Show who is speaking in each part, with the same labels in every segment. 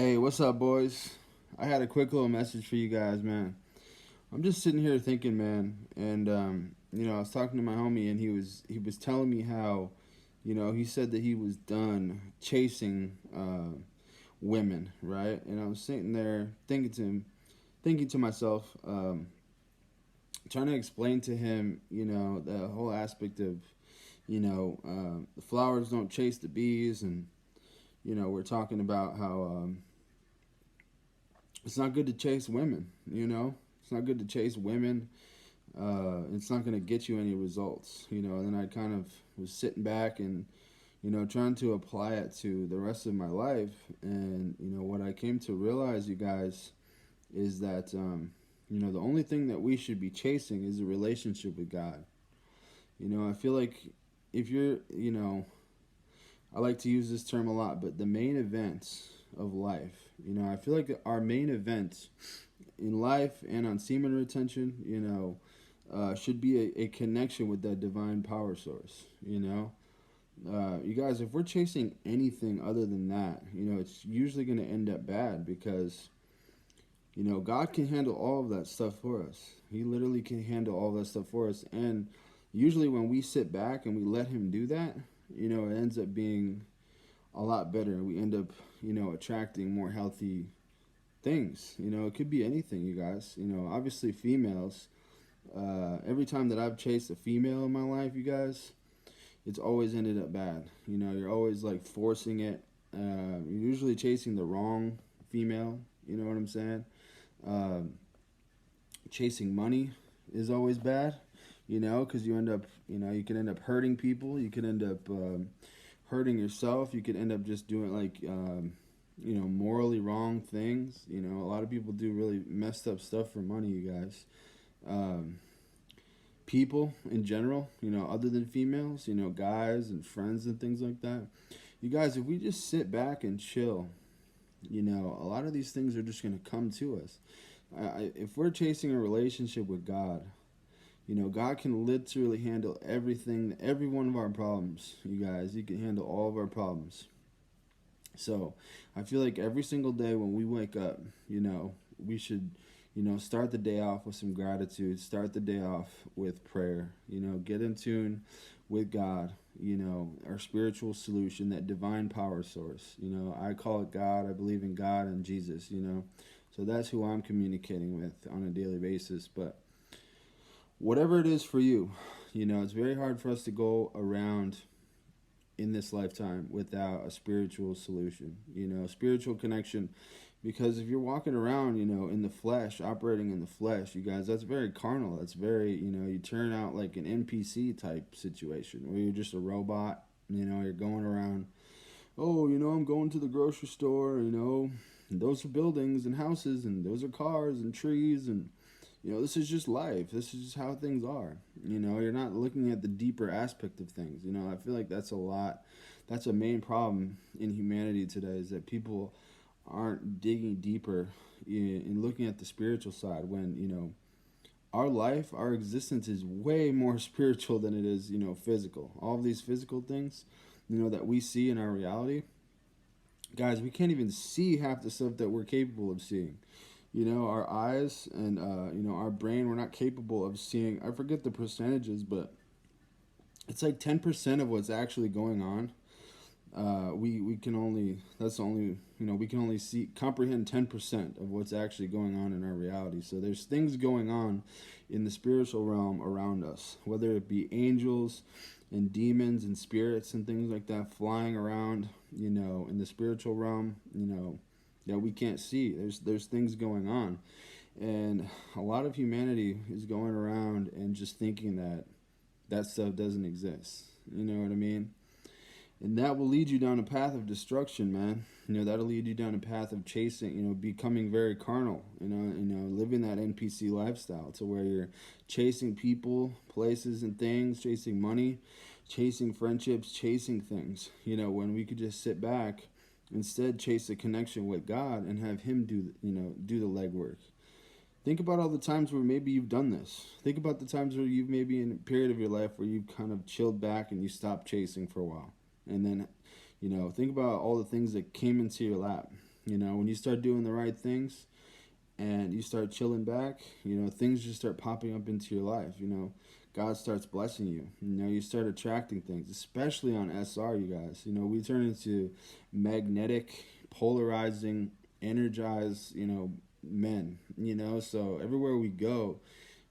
Speaker 1: Hey, what's up, boys? I had a quick little message for you guys, man. I'm just sitting here thinking, man, and I was talking to my homie, and he was telling me how, he said that he was done chasing women, right? And I was sitting there thinking to myself, trying to explain to him, the whole aspect of, the flowers don't chase the bees, and we're talking about how it's not good to chase women. It's not good to chase women. It's not going to get you any results. And then I kind of was sitting back and trying to apply it to the rest of my life. And what I came to realize, you guys, is that the only thing that we should be chasing is a relationship with God. I feel like if you're, I like to use this term a lot, but the main events of life. I feel like our main events in life and on semen retention, should be a connection with that divine power source. You guys, if we're chasing anything other than that, it's usually going to end up bad because, God can handle all of that stuff for us. He literally can handle all that stuff for us. And usually when we sit back and we let Him do that, it ends up being a lot better. We end up, attracting more healthy things. It could be anything, you guys. Obviously females. Every time that I've chased a female in my life, you guys, it's always ended up bad. You're always like forcing it. You're usually chasing the wrong female. You know what I'm saying? Um, Chasing money is always bad. Because you end up, you can end up hurting people. You can end up hurting yourself. You could end up just doing like, morally wrong things. A lot of people do really messed up stuff for money, you guys. Um, People in general, other than females, guys and friends and things like that. You guys, if we just sit back and chill, a lot of these things are just going to come to us. If we're chasing a relationship with God, God can literally handle everything, every one of our problems, you guys. He can handle all of our problems. So I feel like every single day when we wake up, we should, start the day off with some gratitude, start the day off with prayer, get in tune with God, our spiritual solution, that divine power source. I call it God. I believe in God and Jesus, So that's who I'm communicating with on a daily basis. But whatever it is for you, it's very hard for us to go around in this lifetime without a spiritual solution, spiritual connection. Because if you're walking around, in the flesh, operating in the flesh, you guys, that's very carnal. That's very, you turn out like an NPC type situation where you're just a robot, you're going around, oh, I'm going to the grocery store, and those are buildings and houses, and those are cars and trees, and this is just life. This is just how things are. You're not looking at the deeper aspect of things. I feel like that's a lot. That's a main problem in humanity today, is that people aren't digging deeper in looking at the spiritual side when, our life, our existence is way more spiritual than it is, physical. All of these physical things, that we see in our reality, guys, we can't even see half the stuff that we're capable of seeing. Our eyes and our brain, we're not capable of seeing. I forget the percentages, but it's like 10% of what's actually going on. We can only, that's only, we can only comprehend 10% of what's actually going on in our reality. So there's things going on in the spiritual realm around us, whether it be angels and demons and spirits and things like that flying around, in the spiritual realm, that we can't see. There's things going on. And a lot of humanity is going around and just thinking that that stuff doesn't exist. You know what I mean? And that will lead you down a path of destruction, man. That'll lead you down a path of chasing, becoming very carnal, living that NPC lifestyle to where you're chasing people, places, and things, chasing money, chasing friendships, chasing things, when we could just sit back, instead chase a connection with God and have Him do the legwork. Think about all the times where maybe you've done this. Think about the times where you've maybe in a period of your life where you've kind of chilled back and you stopped chasing for a while. And then, think about all the things that came into your lap. You know, when you start doing the right things and you start chilling back, you know, things just start popping up into your life. You know, God starts blessing you. You know, you start attracting things, especially on SR, you guys. You know, we turn into magnetic, polarizing, energized, you know, men. You know, so everywhere we go,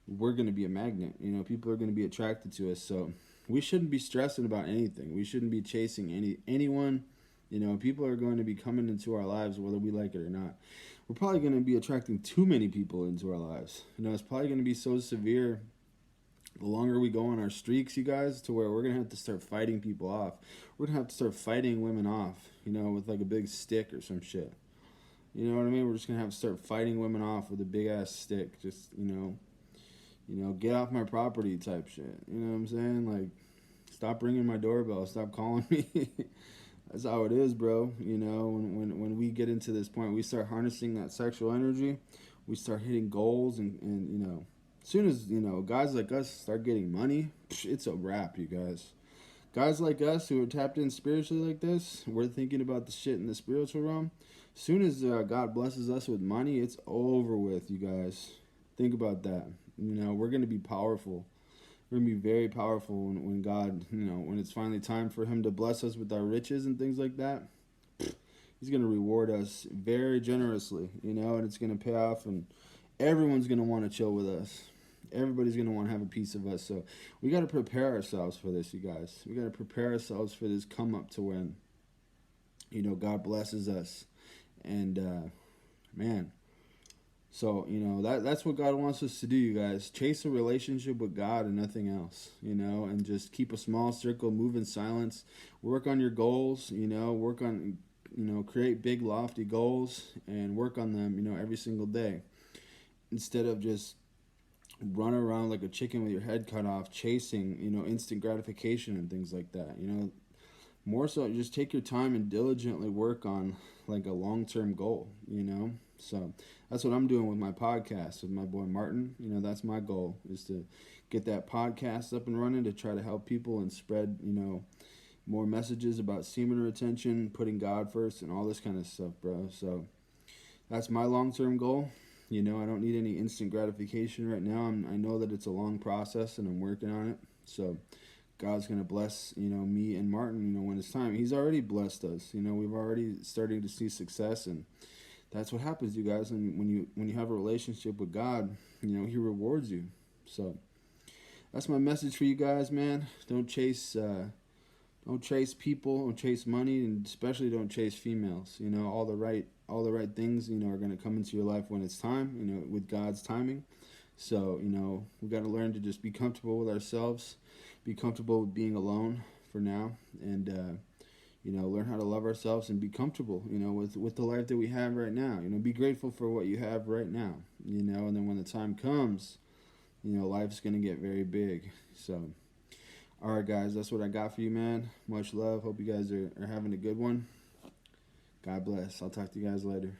Speaker 1: we're going to be a magnet. You know, people are going to be attracted to us. So we shouldn't be stressing about anything. We shouldn't be chasing anyone. You know, people are going to be coming into our lives whether we like it or not. We're probably going to be attracting too many people into our lives. You know, it's probably going to be so severe the longer we go on our streaks, you guys, to where we're going to have to start fighting people off. We're going to have to start fighting women off, you know, with like a big stick or some shit. You know what I mean? We're just going to have to start fighting women off with a big ass stick. Just, you know, get off my property type shit. You know what I'm saying? Like, stop ringing my doorbell. Stop calling me. That's how it is, bro. You know, when we get into this point, we start harnessing that sexual energy. We start hitting goals, and you know, as soon as, you know, guys like us start getting money, it's a wrap, you guys. Guys like us who are tapped in spiritually like this, we're thinking about the shit in the spiritual realm. As soon as God blesses us with money, it's over with, you guys. Think about that. You know, we're going to be powerful. We're going to be very powerful when God, you know, when it's finally time for him to bless us with our riches and things like that. He's going to reward us very generously, you know, and it's going to pay off, and everyone's going to want to chill with us. Everybody's going to want to have a piece of us. So we got to prepare ourselves for this, you guys. We got to prepare ourselves for this come up to when, you know, God blesses us. And, man, so, you know, that's what God wants us to do, you guys. Chase a relationship with God and nothing else, you know, and just keep a small circle, move in silence, work on your goals, you know, work on, you know, create big, lofty goals and work on them, you know, every single day. Instead of just run around like a chicken with your head cut off, chasing, you know, instant gratification and things like that, you know. More so, just take your time and diligently work on like a long-term goal, you know. So that's what I'm doing with my podcast with my boy Martin. You know, that's my goal, is to get that podcast up and running, to try to help people and spread, you know, more messages about semen retention, putting God first, and all this kind of stuff, bro. So that's my long-term goal. You know, I don't need any instant gratification right now. I know that it's a long process, and I'm working on it. So God's going to bless, you know, me and Martin, you know, when it's time. He's already blessed us. You know, we've already starting to see success, and that's what happens, you guys. And when you have a relationship with God, you know, he rewards you. So that's my message for you guys, man. Don't chase people, don't chase money, and especially don't chase females. You know, all the right things, you know, are going to come into your life when it's time, you know, with God's timing. So, you know, we got to learn to just be comfortable with ourselves, be comfortable with being alone for now, and you know, learn how to love ourselves and be comfortable, you know, with the life that we have right now. You know, be grateful for what you have right now, you know, and then when the time comes, you know, life's going to get very big. So, all right, guys, that's what I got for you, man. Much love. Hope you guys are having a good one. God bless. I'll talk to you guys later.